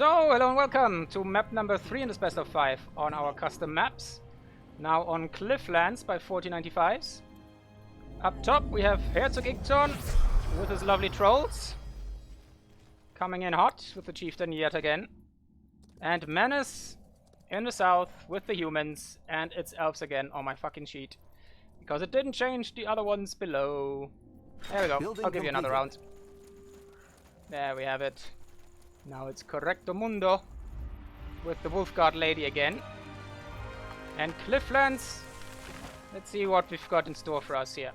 So, hello and welcome to map number 3 in this best of 5 on our custom maps. Now on Clifflands by 4095s. Up top we have Herzog Igzorn with his lovely trolls. Coming in hot with the chieftain yet again. And Menace in the south with the humans and its elves again on my fucking sheet. Because it didn't change the other ones below. There we go. Building I'll give you another round. There we have it. Now it's Correcto Mundo with the Wolfguard lady again. And Clifflands. Let's see what we've got in store for us here.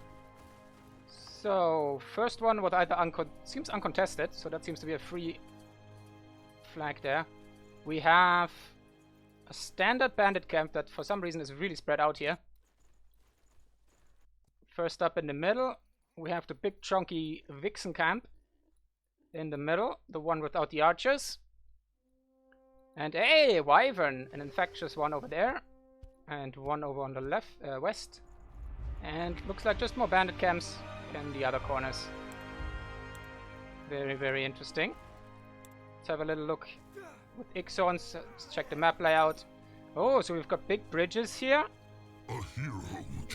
So, first one was either seems uncontested, so that seems to be a free flag there. We have a standard bandit camp that for some reason is really spread out here. First up in the middle, we have the big chunky Vixen camp. In the middle, the one without the archers. And hey, Wyvern, an infectious one over there. And one over on the left, west. And looks like just more bandit camps in the other corners. Very, very interesting. Let's have a little look with Igzorn. Let's check the map layout. Oh, so we've got big bridges here.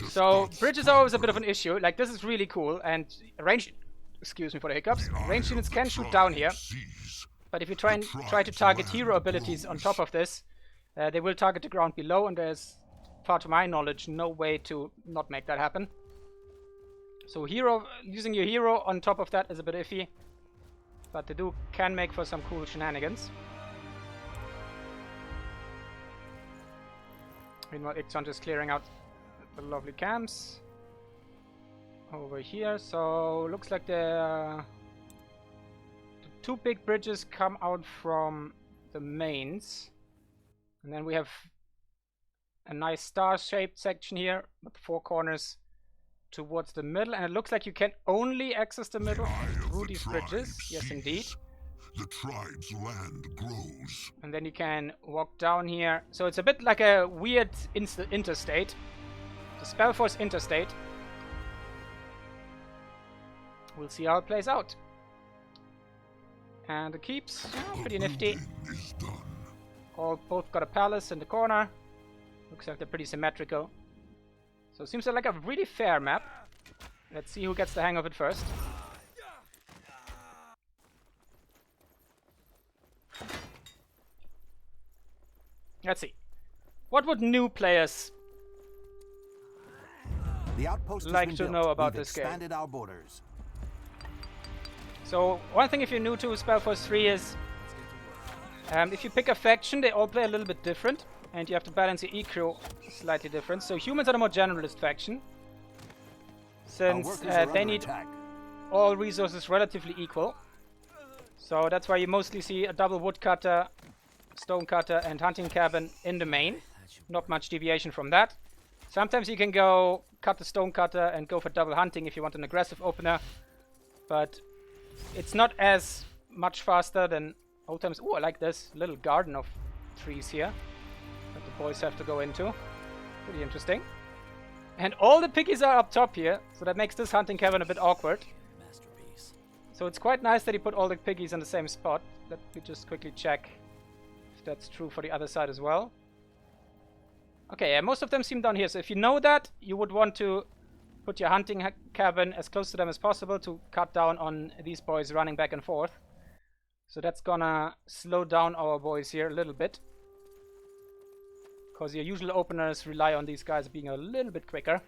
So bridges are always a bit of an issue. Like, this is really cool, and range, excuse me for the hiccups, range units can shoot down here. But if you try to target hero abilities on top of this, they will target the ground below, and there's, far to my knowledge, no way to not make that happen. So using your hero on top of that is a bit iffy, but the Duke can make for some cool shenanigans. Meanwhile, Igzorn is clearing out the lovely camps over here. So looks like the two big bridges come out from the mains, and then we have a nice star-shaped section here with 4 corners towards the middle, and it looks like you can only access the middle through these bridges. Yes, indeed. The tribe's land grows. And then you can walk down here. So it's a bit like a weird interstate. The Spellforce interstate. We'll see how it plays out. And the keeps, pretty nifty. Both got a palace in the corner. Looks like they're pretty symmetrical. So it seems like a really fair map. Let's see who gets the hang of it first. Let's see. What would new players like to know about this game? Our borders. So one thing if you're new to Spellforce 3 is if you pick a faction, they all play a little bit different, and you have to balance your E-crew slightly different. So humans are the more generalist faction, since they need all resources relatively equal. So that's why you mostly see a double woodcutter, stonecutter and hunting cabin in the main. Not much deviation from that. Sometimes you can go cut the stonecutter and go for double hunting if you want an aggressive opener, but it's not as much faster than old times. Oh, I like this little garden of trees here that the boys have to go into. Pretty interesting. And all the piggies are up top here, so that makes this hunting cabin a bit awkward. So it's quite nice that he put all the piggies in the same spot. Let me just quickly check if that's true for the other side as well. Okay, yeah, most of them seem down here. So if you know that, you would want to put your hunting cabin as close to them as possible to cut down on these boys running back and forth. So that's gonna slow down our boys here a little bit, because your usual openers rely on these guys being a little bit quicker.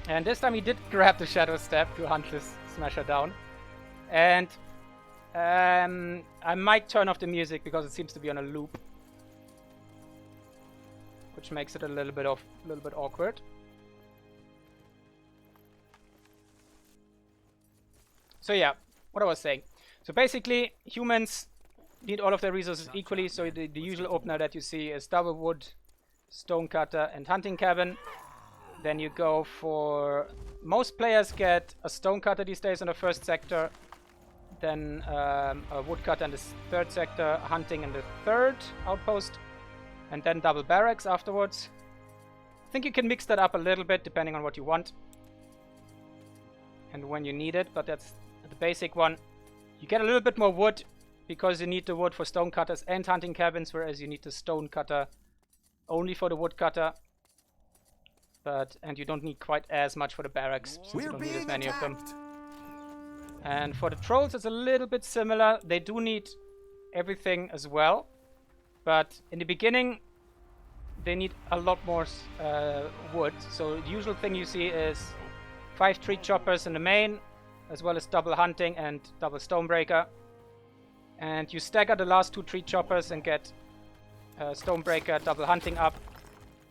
And this time he did grab the Shadow Step to hunt this Smasher down. And I might turn off the music because it seems to be on a loop, which makes it a little bit awkward. So yeah, what I was saying. So basically, humans need all of their resources equally. So the usual opener that you see is double wood, stonecutter, and hunting cabin. Then you go for, most players get a stonecutter these days in the first sector, then a woodcutter in the third sector, hunting in the third outpost, and then double barracks afterwards. I think you can mix that up a little bit depending on what you want and when you need it, but that's the basic one. You get a little bit more wood because you need the wood for stone cutters and hunting cabins, whereas you need the stone cutter only for the woodcutter. And you don't need quite as much for the barracks, since you don't need as many of them. And for the trolls, it's a little bit similar. They do need everything as well, but in the beginning, they need a lot more wood. So the usual thing you see is 5 tree choppers in the main, as well as double hunting and double stonebreaker. And you stagger the last 2 tree choppers and get stonebreaker, double hunting up,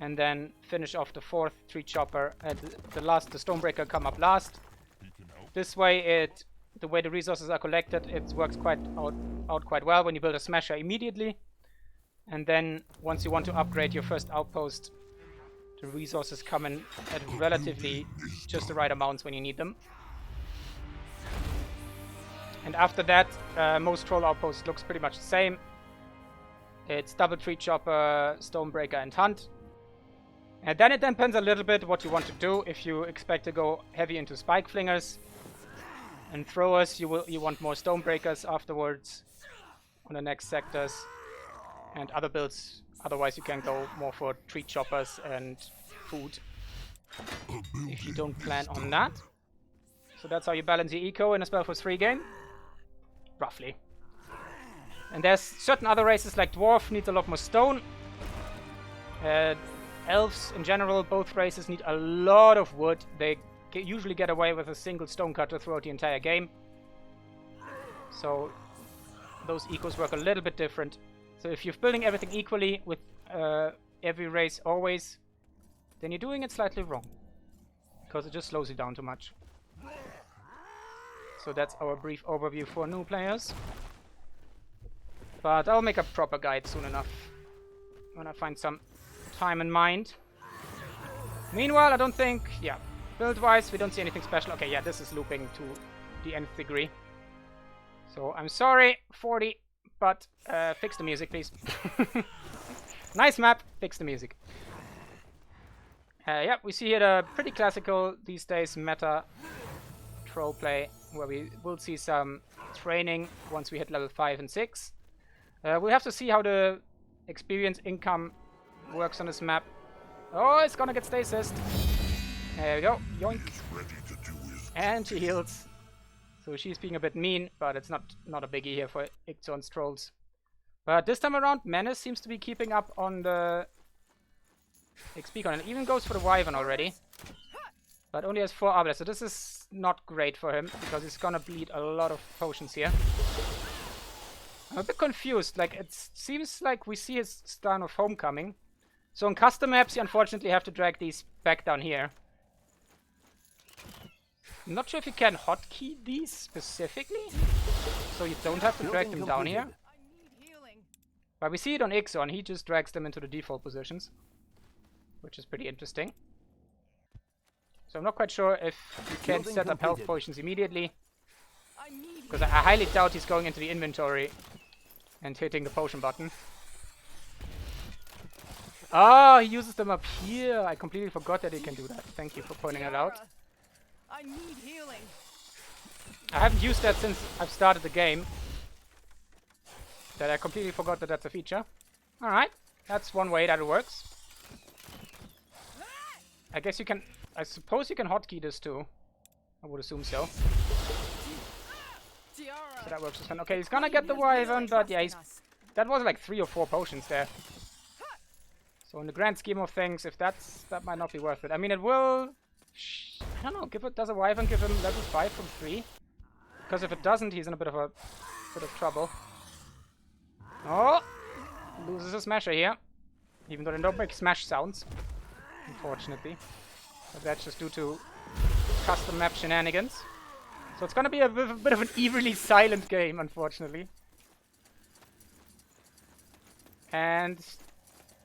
and then finish off the 4th tree chopper. The stonebreaker come up last. This way, the way the resources are collected, it works out quite well when you build a smasher immediately. And then once you want to upgrade your first outpost, the resources come in at relatively just the right amounts when you need them. And after that, most troll outposts looks pretty much the same. It's double tree chopper, stonebreaker, and hunt. And then it depends a little bit what you want to do. If you expect to go heavy into spike flingers and throwers, you want more stonebreakers afterwards on the next sectors, and other builds. Otherwise, you can go more for tree choppers and food if you don't plan on that. So that's how you balance your eco in a Spellforce 3 game, roughly. And there's certain other races like Dwarf needs a lot more stone. Elves in general, both races need a lot of wood. They usually get away with a single stonecutter throughout the entire game. So those ecos work a little bit different. So if you're building everything equally with every race always, then you're doing it slightly wrong, because it just slows you down too much. So that's our brief overview for new players. But I'll make a proper guide soon enough, when I find some time in mind. Meanwhile, I don't think, yeah, build-wise, we don't see anything special. Okay, yeah, this is looping to the nth degree. So I'm sorry, 40, but fix the music, please. Nice map, fix the music. Yeah, we see here the pretty classical these days meta troll play, where we will see some training once we hit level 5 and 6. We'll have to see how the experience income works on this map. Oh, it's gonna get stasis. There we go. Yoink. And she heals. So she's being a bit mean, but it's not a biggie here for Igzorn's trolls. But this time around, Menace seems to be keeping up on the XP con, and even goes for the Wyvern already. But only has 4 Arbelers, so this is not great for him, because he's gonna bleed a lot of potions here. I'm a bit confused, like, it seems like we see his Stein of Homecoming. So on custom maps, you unfortunately have to drag these back down here. I'm not sure if you can hotkey these specifically, so you don't have to drag them down here. But we see it on Igzorn, he just drags them into the default positions, which is pretty interesting. So I'm not quite sure if you can set up health potions immediately, because I highly doubt he's going into the inventory and hitting the potion button. Oh, he uses them up here. I completely forgot that he can do that. Thank you for pointing it out. I need healing. I haven't used that since I've started the game. That I completely forgot that that's a feature. Alright, that's one way that it works. I guess you can... I suppose you can hotkey this too. I would assume so. So that works just fine. Okay, he's gonna get the Wyvern, but yeah, that was like 3 or 4 potions there. So in the grand scheme of things, if that might not be worth it. I mean, it will... I don't know, does a Wyvern give him level 5 from 3? Because if it doesn't, he's in a bit of trouble. Oh! Loses a smasher here. Even though they don't make smash sounds, unfortunately. But that's just due to custom map shenanigans. So it's gonna be a bit of an eerily silent game, unfortunately. And...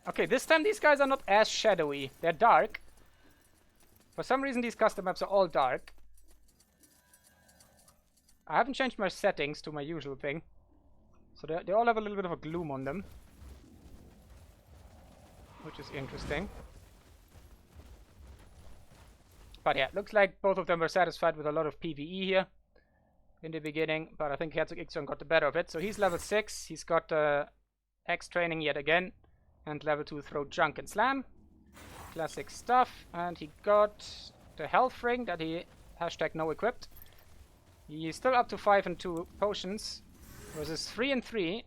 okay, this time these guys are not as shadowy. They're dark. For some reason these custom maps are all dark. I haven't changed my settings to my usual thing. So they all have a little bit of a gloom on them. Which is interesting. But yeah, looks like both of them were satisfied with a lot of PvE here. in the beginning, but I think Herzog Igzorn got the better of it. So he's level 6. He's got X training yet again, and level 2 throw junk and slam. Classic stuff. And he got the health ring that he #no equipped. He's still up to 5 and 2 potions versus 3 and 3.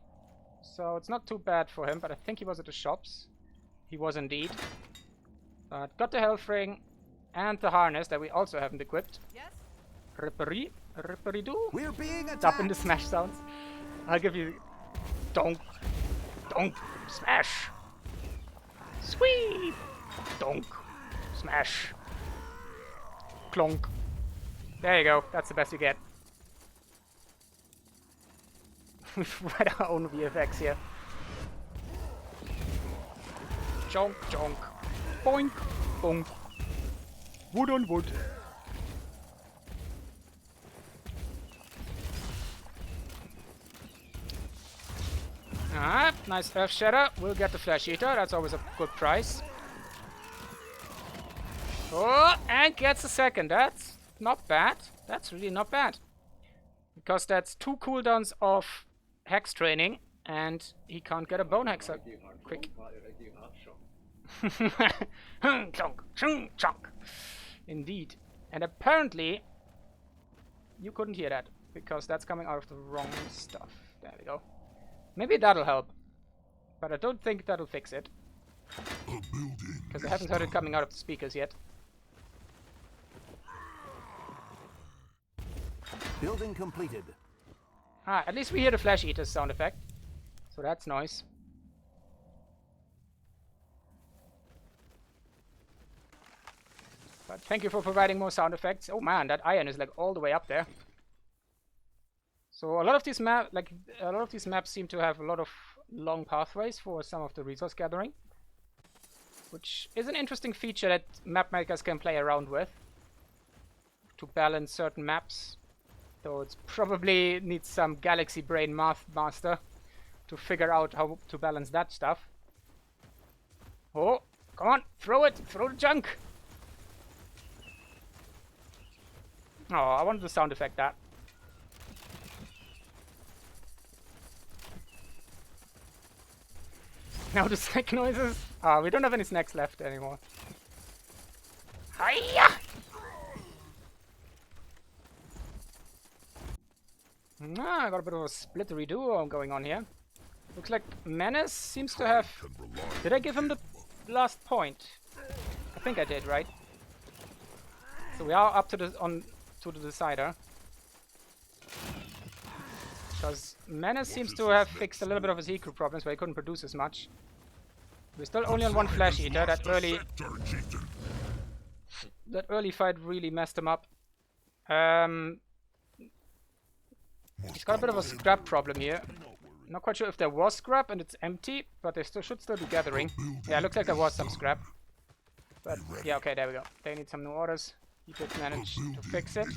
So it's not too bad for him, but I think he was at the shops. He was indeed. But got the health ring and the harness that we also haven't equipped. Yes? Rippery, rippery doo. We're being attacked. Up in the smash sounds. I'll give you donk, donk, smash, sweep, donk, smash, clonk. There you go. That's the best you get. We've read our own VFX here. Jonk, jonk, boink, bonk. Wood on wood. Ah, nice Earth Shatter. We'll get the Flesh Eater. That's always a good price. Oh, and gets a second. That's not bad. That's really not bad. Because that's 2 cooldowns of Hex training, and he can't get a Bone Hexer quick. Chunk, chunk, chunk. Indeed. And apparently, you couldn't hear that, because that's coming out of the wrong stuff. There we go. Maybe that'll help, but I don't think that'll fix it. Because I haven't heard it coming out of the speakers yet. Building completed. Ah, at least we hear the Flesh Eater's sound effect. So that's nice. But thank you for providing more sound effects. Oh man, that iron is like all the way up there. So a lot of these maps seem to have a lot of long pathways for some of the resource gathering, which is an interesting feature that map makers can play around with to balance certain maps. Though it's probably needs some galaxy brain master to figure out how to balance that stuff. Oh, come on, throw it, throw the junk. Oh, I wanted the sound effect that. Now the snack noises. Ah, we don't have any snacks left anymore. Hiya! Ah, I got a bit of a splittery duo going on here. Looks like Menace seems to have... Did I give him the last point? I think I did, right? So we are up to the the decider. Because Menace seems to have fixed a little bit of his heat crew problems where he couldn't produce as much. We're still only on 1 Flesh Eater. That early fight really messed him up. He's got a bit of a scrap problem here. Not quite sure if there was scrap and it's empty, but they should still be gathering. Yeah, it looks like there was some scrap. But yeah, okay, there we go. They need some new orders. He did manage to fix it.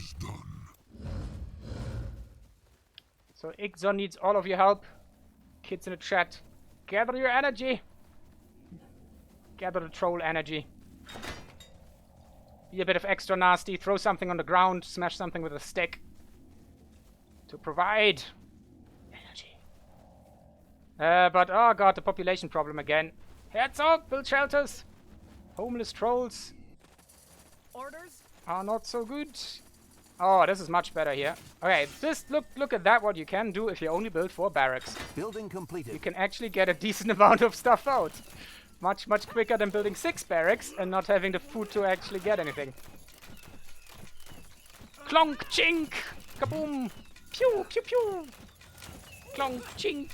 So Igzorn needs all of your help. Kids in the chat, gather your energy. Gather the troll energy. Be a bit of extra nasty. Throw something on the ground. Smash something with a stick. To provide energy. But oh god, the population problem again. Herzog, build shelters. Homeless trolls. Orders? Are not so good. Oh, this is much better here. Okay, just look at that, what you can do if you only build 4 barracks. Building completed. You can actually get a decent amount of stuff out. Much quicker than building 6 barracks and not having the food to actually get anything. Clonk, chink, kaboom, pew, pew, pew. Clonk, chink.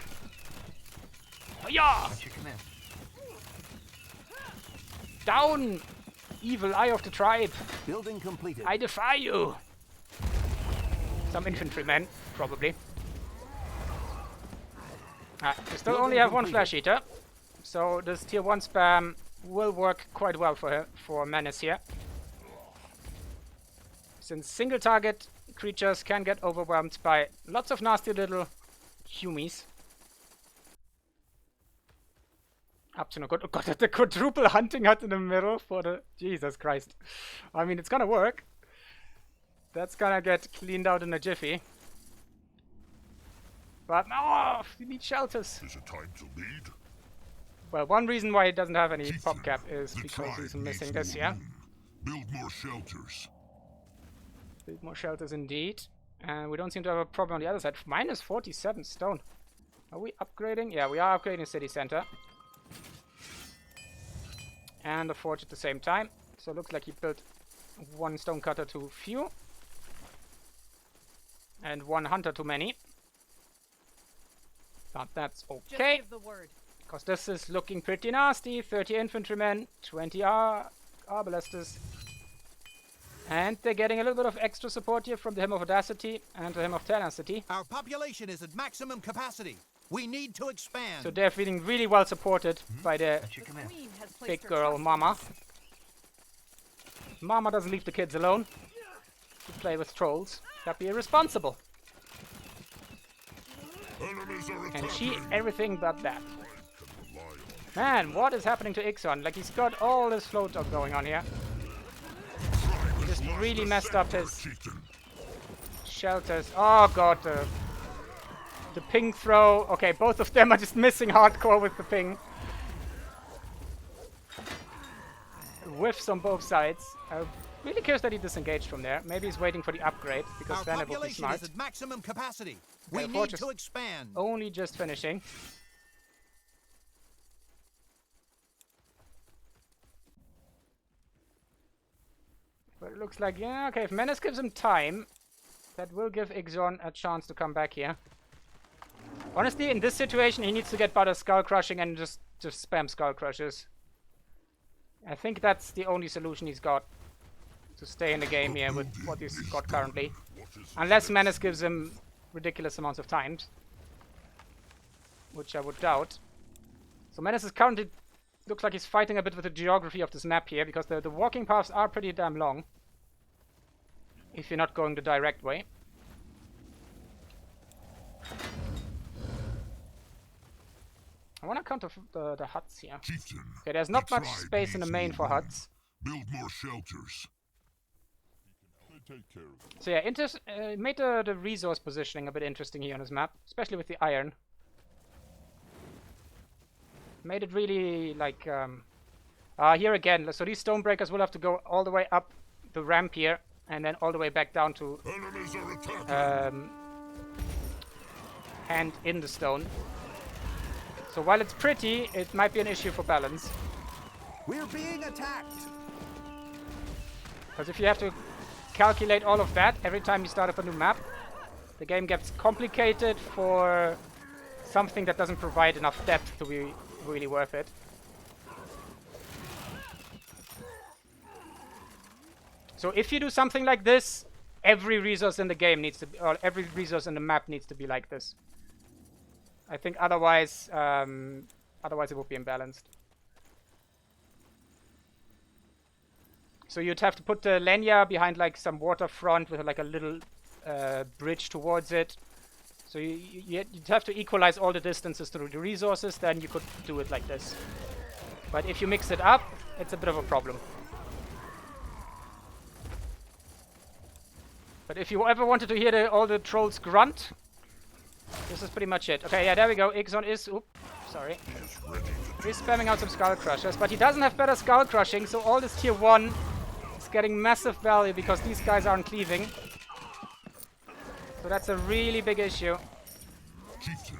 Oh, yeah. Down, evil eye of the tribe. Building completed. I defy you. Some infantrymen, probably. We still only have 1 Flesh Eater, so this tier 1 spam will work quite well for Menace here. Since single target creatures can get overwhelmed by lots of nasty little humies. Up to no good. Oh god, the quadruple hunting hut in the middle for the... Jesus Christ. I mean, it's gonna work. That's gonna get cleaned out in a jiffy. But no, we need shelters. Is it time to lead? Well, one reason why he doesn't have any Chieftain, pop cap is the because he's tribe missing needs this, more yeah? room. Build more shelters. Build more shelters indeed. And we don't seem to have a problem on the other side. Minus 47 stone. Are we upgrading? Yeah, we are upgrading city center. And a forge at the same time. So it looks like he built one stone cutter too few. And one hunter too many. But that's Just okay. give the word. Because this is looking pretty nasty. 30 infantrymen, 20 arballesters. And they're getting a little bit of extra support here from the Hymn of Audacity and the Hymn of Tenacity. Our population is at maximum capacity. We need to expand. So they're feeling really well supported by the The queen has placed big her girl, trust in Mama. us. Mama doesn't leave the kids alone to play with trolls. That'd be irresponsible. Enemies are attacking. And she everything but that. Can rely on. Man, what is happening to Igzorn? Like, he's got all this float dog going on here. Tribe has Just lost really the messed up center, his Chieftain. shelters. Oh god, the ping throw. Okay, both of them are just missing hardcore with the ping. Whiffs on both sides. Really curious that he disengaged from there. Maybe he's waiting for the upgrade, because Our then it would be population smart. is at maximum capacity. We Yeah, need fortress- to expand. Only just finishing. But it looks like, yeah, okay, if Menace gives him time, that will give Igzorn a chance to come back here. Honestly, in this situation, he needs to get better skull crushing and just spam skull crushes. I think that's the only solution he's got to stay in the game here with what he's got currently. What is Unless Menace gives him ridiculous amounts of time, which I would doubt. So Menace is currently, looks like he's fighting a bit with the geography of this map here, because the walking paths are pretty damn long. If you're not going the direct way. I want to counter the huts here. Chieftain, Okay, there's not the much tribe space in the needs main more for room. huts. Build more shelters. Take care of it. So yeah, made the resource positioning a bit interesting here on his map, especially with the iron. Made it really like here again. So these stonebreakers will have to go all the way up the ramp here, and then all the way back down to Enemies are attacking. hand in the stone. So while it's pretty, it might be an issue for balance. We're being attacked. Because if you have to calculate all of that every time you start up a new map, the game gets complicated for something that doesn't provide enough depth to be really worth it. So if you do something like this, every resource in the game needs to be, or every resource in the map needs to be like this. I think otherwise, otherwise it would be imbalanced. So you'd have to put the Lenya behind like some waterfront with like a little bridge towards it. So you'd have to equalize all the distances through the resources, then you could do it like this. But if you mix it up, it's a bit of a problem. But if you ever wanted to hear all the trolls grunt, this is pretty much it. Okay, yeah, there we go. Igzorn is... Oops, sorry. Is ready to He's spamming out some skull crushers, but he doesn't have better skull crushing, so all this tier 1 is getting massive value because these guys aren't cleaving. So that's a really big issue. Chieftain,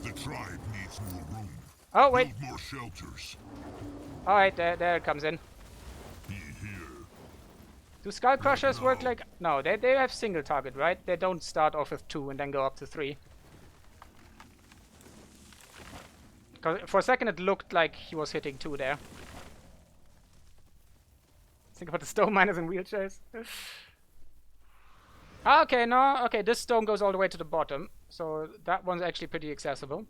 the tribe needs more room. Oh, wait. Build more shelters. Alright, there it comes in. Be here. Do skull crushers work like... No, they have single target, right? They don't start off with 2 and then go up to 3. 'Cause for a second it looked like he was hitting 2 there. Think about the stone miners in wheelchairs. Okay, no, okay, this stone goes all the way to the bottom. So that one's actually pretty accessible.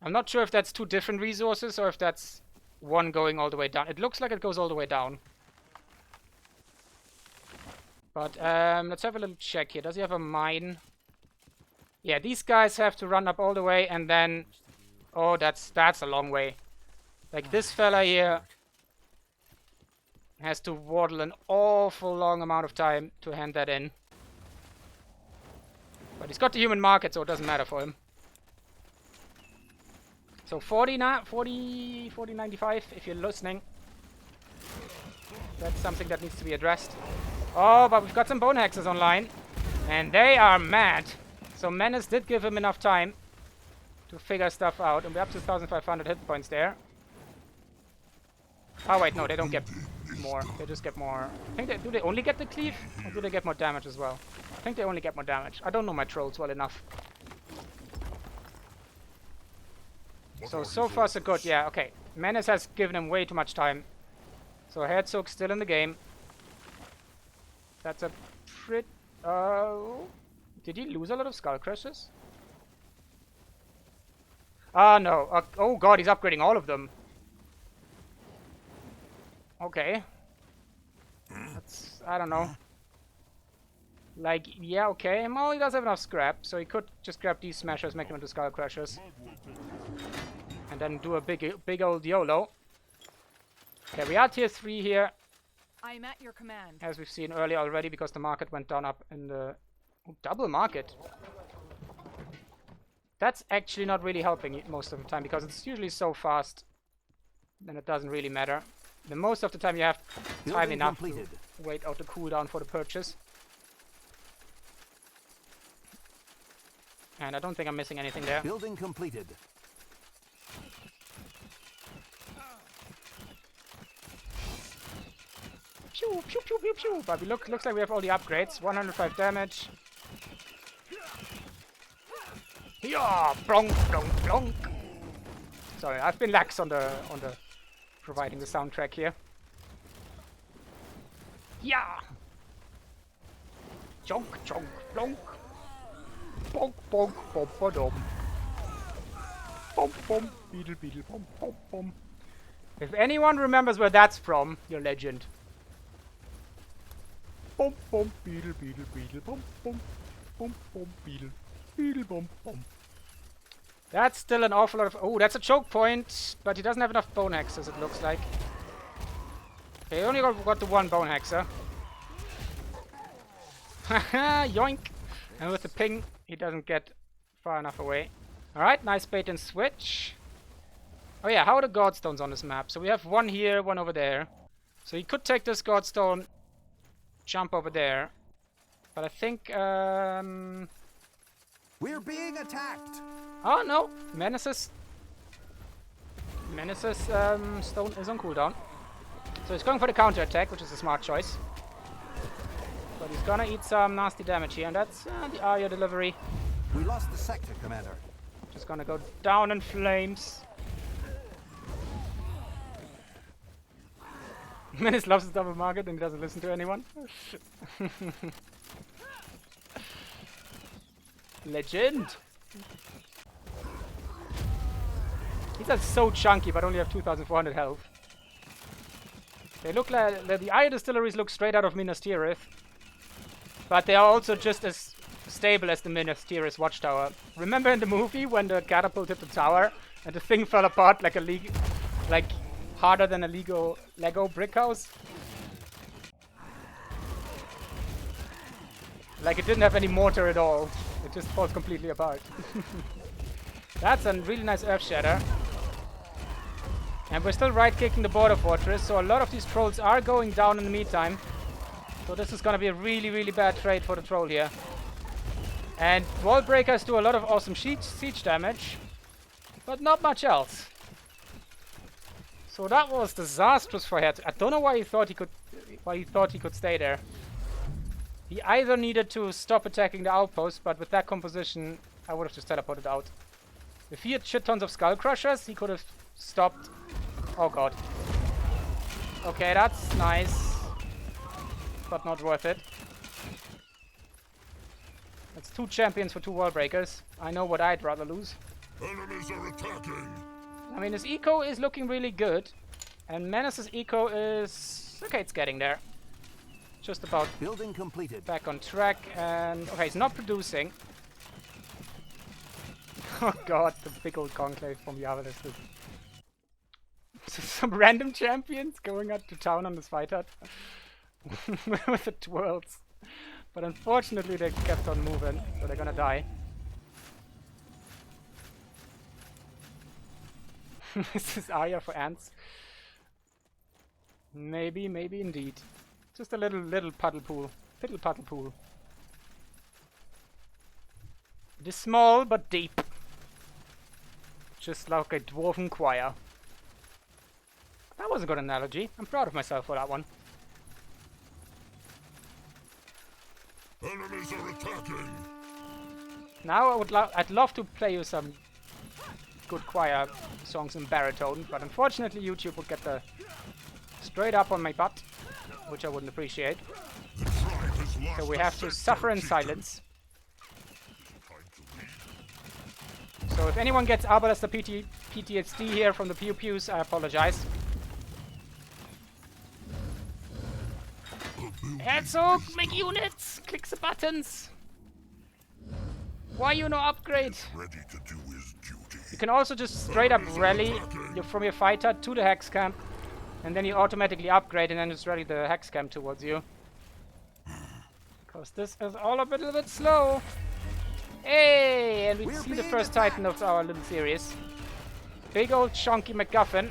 I'm not sure if that's 2 different resources or if that's one going all the way down. It looks like it goes all the way down. But let's have a little check here. Does he have a mine? Yeah, these guys have to run up all the way and then... Oh, that's a long way. Like this fella here has to waddle an awful long amount of time to hand that in. But he's got the human market, so it doesn't matter for him. So 4095, if you're listening. That's something that needs to be addressed. Oh, but we've got some bone hexes online. And they are mad. So Menace did give him enough time to figure stuff out. And we're up to 1,500 hit points there. Oh wait, no, they don't get more. They just get more. I think do they only get the cleave? Or do they get more damage as well? I think they only get more damage. I don't know my trolls well enough. So far so good. Yeah, okay. Menace has given him way too much time. So Herzog's still in the game. That's a pretty... did he lose a lot of skull crushes? Ah, no. Oh god, he's upgrading all of them. Okay. That's... I don't know. Like, yeah, okay. Well, he does have enough scrap, so he could just grab these smashers, make them into skull crushers. And then do a big old YOLO. Okay, we are tier 3 here. I am at your command. As we've seen earlier already, because the market went down up in the... Oh, double market. That's actually not really helping most of the time, because it's usually so fast. Then it doesn't really matter. The most of the time you have time enough to wait out the cooldown for the purchase. And I don't think I'm missing anything there. Building completed. Pew, pew, pew, pew, pew. But we looks like we have all the upgrades. 105 damage. Yeah, blonk, blonk, blonk. Sorry, I've been lax on the providing the soundtrack here. Yeah. Chonk, chonk, blonk. Bonk, bonk, bom, badom. Bom, bom, beetle, beetle, bom, bom, bom. If anyone remembers where that's from, you're a legend. Bom, bom, beetle, beetle, beetle, bom, bom, bom, bom, beetle, beetle, bom, bom. That's still an awful lot of... Oh, that's a choke point, but he doesn't have enough bone hexes, it looks like. Okay, he only got the one bone hexer. Haha, yoink! And with the ping, he doesn't get far enough away. Alright, nice bait and switch. Oh yeah, how are the godstones on this map? So we have one here, one over there. So he could take this godstone, jump over there. But I think, We're being attacked. oh no, Menace's stone is on cooldown. So he's going for the counter attack, which is a smart choice. But he's gonna eat some nasty damage here, and that's the Arya delivery. We lost the sector, Commander. Just gonna go down in flames. Menace loves his double market and he doesn't listen to anyone. Legend! These are so chunky, but only have 2,400 health. They look like... The Eye Distilleries look straight out of Minas Tirith. But they are also just as stable as the Minas Tirith watchtower. Remember in the movie when the catapult hit the tower and the thing fell apart like a like harder than a Lego brick house? Like it didn't have any mortar at all. It just falls completely apart. That's a really nice Earth Shatter. And we're still right-kicking the border fortress, so a lot of these trolls are going down in the meantime. So this is gonna be a really, really bad trade for the troll here. And wall breakers do a lot of awesome siege damage, but not much else. So that was disastrous for Herzog. I don't know why he thought he could stay there. He either needed to stop attacking the outpost, but with that composition, I would have just teleported out. If he had shit tons of skull crushers, he could have stopped. Oh god. Okay, that's nice, but not worth it. That's 2 champions for 2 wall breakers. I know what I'd rather lose. Enemies are attacking. I mean, his eco is looking really good, and Menace's eco is okay. It's getting there. Just about Building completed. back on track, and okay, he's not producing. Oh god, the big old conclave from Yavin is some random champions going up to town on this fight hut with the twirls. But unfortunately they kept on moving, so they're gonna die. This is Arya for ants. Maybe, maybe indeed. Just a little puddle pool. Little puddle pool. It is small but deep. Just like a dwarven choir. That was a good analogy. I'm proud of myself for that one. Enemies are attacking. Now I'd love to play you some good choir songs in baritone, but unfortunately YouTube would get the straight up on my butt, which I wouldn't appreciate. The tribe has lost So we the have to sector, suffer in Chieftain. silence. So if anyone gets Arbalester PTSD here from the pew pews, I apologize. Herzog, make units! Click the buttons! Why you no upgrade? Ready to do his duty. You can also just straight up rally from your fighter to the hex camp, and then you automatically upgrade and then just rally the hex camp towards you. Because this is all a little bit slow. Hey, and we see the first Titan of our little series. Big old chunky MacGuffin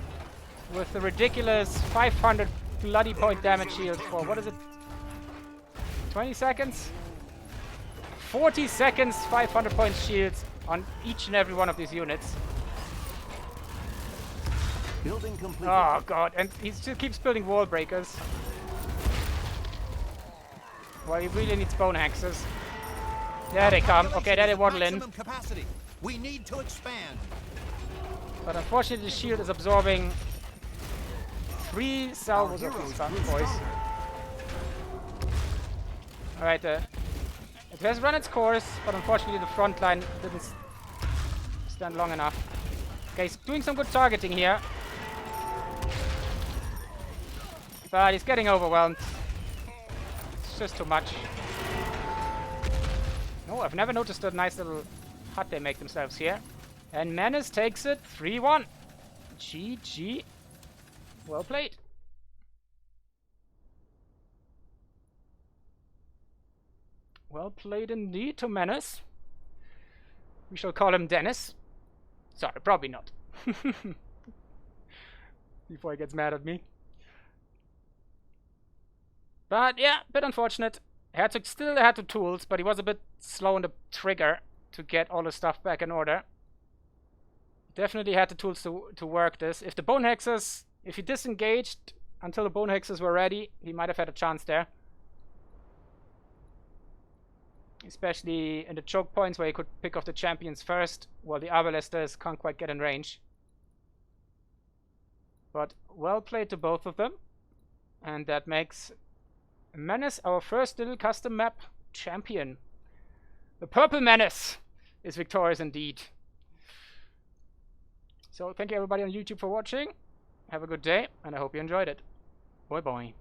with the ridiculous 500 bloody point damage shield for, what is it? 20 seconds? 40 seconds, 500 point shields on each and every one of these units. Building completed. Oh god, and he still keeps building wall breakers. Well, he really needs bone hexes. There they come. Okay, there they waddle in. Maximum capacity. We need to expand. But unfortunately, the shield is absorbing 3 salvos of these fat boys. Alright, it has run its course, but unfortunately the front line didn't stand long enough. Okay, he's doing some good targeting here. But he's getting overwhelmed. It's just too much. No, I've never noticed a nice little hut they make themselves here. And Menace takes it 3-1. GG. Well played. Well played indeed to Menace. We shall call him Dennis. Sorry, probably not. Before he gets mad at me. But yeah, bit unfortunate. Herzog still had the tools, but he was a bit slow on the trigger to get all the stuff back in order. Definitely had the tools to work this. If the bone hexes, if he disengaged until the bone hexes were ready, he might have had a chance there. Especially in the choke points where he could pick off the champions first, while the Arbalesters can't quite get in range. But well played to both of them. And that makes Menace our first little custom map champion. The Purple Menace is victorious indeed. So thank you everybody on YouTube for watching. Have a good day, and I hope you enjoyed it. Bye bye.